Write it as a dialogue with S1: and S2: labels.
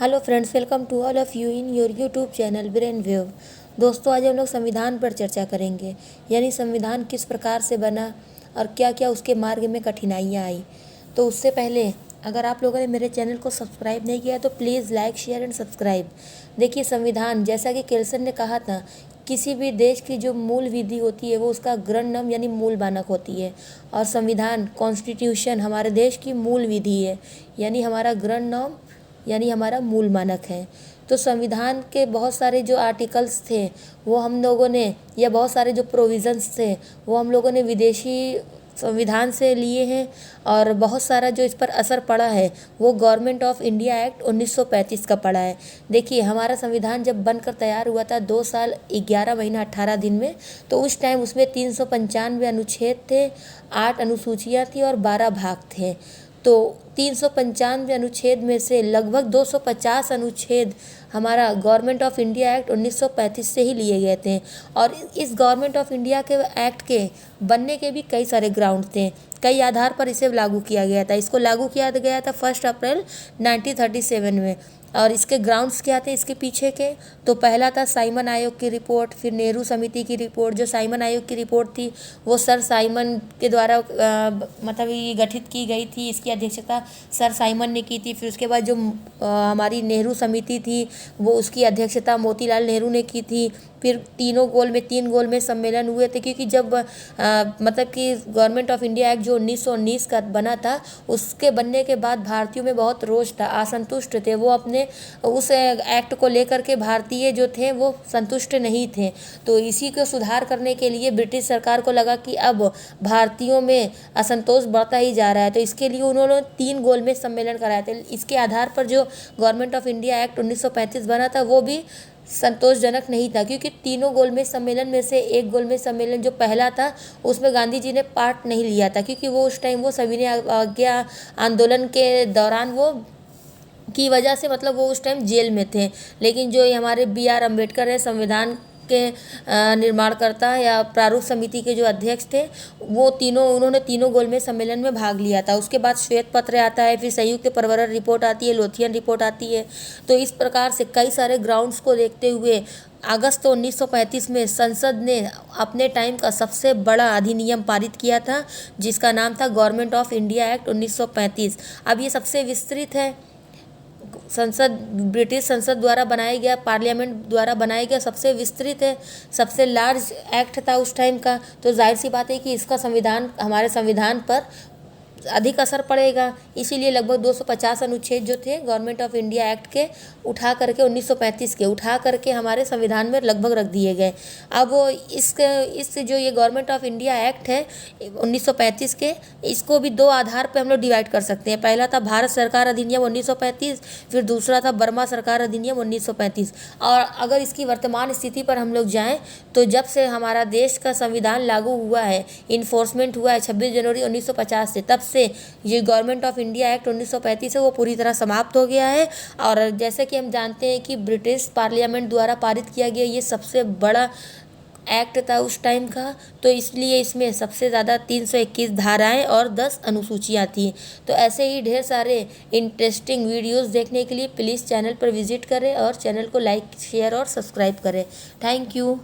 S1: Hello friends, welcome to all of you in your YouTube channel Brain Wave. दोस्तों, आज हम लोग संविधान पर चर्चा करेंगे, यानी संविधान किस प्रकार से बना और क्या क्या उसके मार्ग में कठिनाइयाँ आई। तो उससे पहले अगर आप लोगों ने मेरे चैनल को सब्सक्राइब नहीं किया तो please like, share and subscribe. देखिए, संविधान जैसा कि केल्सन ने कहा था, किसी भी देश की जो मूल विधि होती है वो उसका ग्रंथम यानी मूल मानक होती है। और संविधान कॉन्स्टिट्यूशन हमारे देश की मूल विधि है, यानी हमारा ग्रंथम यानी हमारा मूल मानक है। तो संविधान के बहुत सारे जो आर्टिकल्स थे वो हम लोगों ने, या बहुत सारे जो प्रोविज़न्स थे वो हम लोगों ने विदेशी संविधान से लिए हैं। और बहुत सारा जो इस पर असर पड़ा है वो गवर्नमेंट ऑफ इंडिया एक्ट 1935 का पड़ा है। देखिए, हमारा संविधान जब बनकर तैयार हुआ था 2 साल 11 महीना 18 दिन में, तो उस टाइम उसमें 395 अनुच्छेद थे, 8 अनुसूचियाँ थी और 12 भाग थे। तो 395 अनुच्छेद में से लगभग 250 अनुच्छेद हमारा गवर्नमेंट ऑफ इंडिया एक्ट 1935 से ही लिए गए थे। और इस गवर्नमेंट ऑफ इंडिया के एक्ट के बनने के भी कई सारे ग्राउंड थे, कई आधार पर इसे लागू किया गया था। इसको लागू किया गया था 1 अप्रैल 1937 में। और इसके ग्राउंड्स क्या थे इसके पीछे के? तो पहला था साइमन आयोग की रिपोर्ट, फिर नेहरू समिति की रिपोर्ट। जो साइमन आयोग की रिपोर्ट थी वो सर साइमन के द्वारा मतलब ये गठित की गई थी, इसकी अध्यक्षता सर साइमन ने की थी। फिर उसके बाद जो हमारी नेहरू समिति थी वो उसकी अध्यक्षता मोतीलाल नेहरू ने की थी। फिर 3 गोल में सम्मेलन हुए थे, क्योंकि जब मतलब कि गवर्नमेंट ऑफ इंडिया एक्ट जो 1919 का बना था, उसके बनने के बाद भारतीयों में बहुत रोष था, असंतुष्ट थे। वो अपने उस एक्ट को लेकर के भारतीय जो थे वो संतुष्ट नहीं थे। तो इसी को सुधार करने के लिए ब्रिटिश सरकार को लगा कि अब भारतीयों में असंतोष बढ़ता ही जा रहा है, तो इसके लिए उन्होंने 3 गोल में सम्मेलन कराए थे। इसके आधार पर जो गवर्नमेंट ऑफ इंडिया एक्ट 1935 बना था वो भी संतोषजनक नहीं था, क्योंकि तीनों गोलमेज सम्मेलन में से एक गोलमेज सम्मेलन जो पहला था उसमें गांधी जी ने पार्ट नहीं लिया था, क्योंकि वो उस टाइम वो सविनय अवज्ञा आंदोलन के दौरान वो की वजह से मतलब वो उस टाइम जेल में थे। लेकिन जो ये हमारे BR अम्बेडकर है, संविधान के निर्माणकर्ता या प्रारूप समिति के जो अध्यक्ष थे, वो उन्होंने तीनों गोलमेज सम्मेलन में भाग लिया था। उसके बाद श्वेत पत्र आता है, फिर संयुक्त पर्यावरण रिपोर्ट आती है, लोथियन रिपोर्ट आती है। तो इस प्रकार से कई सारे ग्राउंड्स को देखते हुए अगस्त 1935 में संसद ने अपने टाइम का सबसे बड़ा अधिनियम पारित किया था, जिसका नाम था गवर्नमेंट ऑफ इंडिया एक्ट 1935। अब ये सबसे विस्तृत है, संसद ब्रिटिश संसद द्वारा बनाया गया, पार्लियामेंट द्वारा बनाया गया सबसे विस्तृत है, सबसे लार्ज एक्ट था उस टाइम का। तो जाहिर सी बात है कि इसका संविधान हमारे संविधान पर अधिक असर पड़ेगा। इसीलिए लगभग 250 अनुच्छेद जो थे गवर्नमेंट ऑफ इंडिया एक्ट के उठा करके 1935 के उठा करके हमारे संविधान में लगभग रख दिए गए। अब इस जो ये गवर्नमेंट ऑफ इंडिया एक्ट है 1935 के, इसको भी 2 आधार पे हम लोग डिवाइड कर सकते हैं। पहला था भारत सरकार अधिनियम 1935, फिर दूसरा था बर्मा सरकार अधिनियम 1935। और अगर इसकी वर्तमान स्थिति पर हम लोग जाएँ तो जब से हमारा देश का संविधान लागू हुआ है, इन्फोर्समेंट हुआ है 26 जनवरी 1950 से, तब से ये गवर्नमेंट ऑफ इंडिया एक्ट 1935 है वो पूरी तरह समाप्त हो गया है। और जैसे कि हम जानते हैं कि ब्रिटिश पार्लियामेंट द्वारा पारित किया गया ये सबसे बड़ा एक्ट था उस टाइम का, तो इसलिए इसमें सबसे ज़्यादा 321 धाराएं और 10 अनुसूचियाँ थी। तो ऐसे ही ढेर सारे इंटरेस्टिंग वीडियोस देखने के लिए प्लीज़ चैनल पर विजिट करें और चैनल को लाइक, शेयर और सब्सक्राइब करें। Thank you.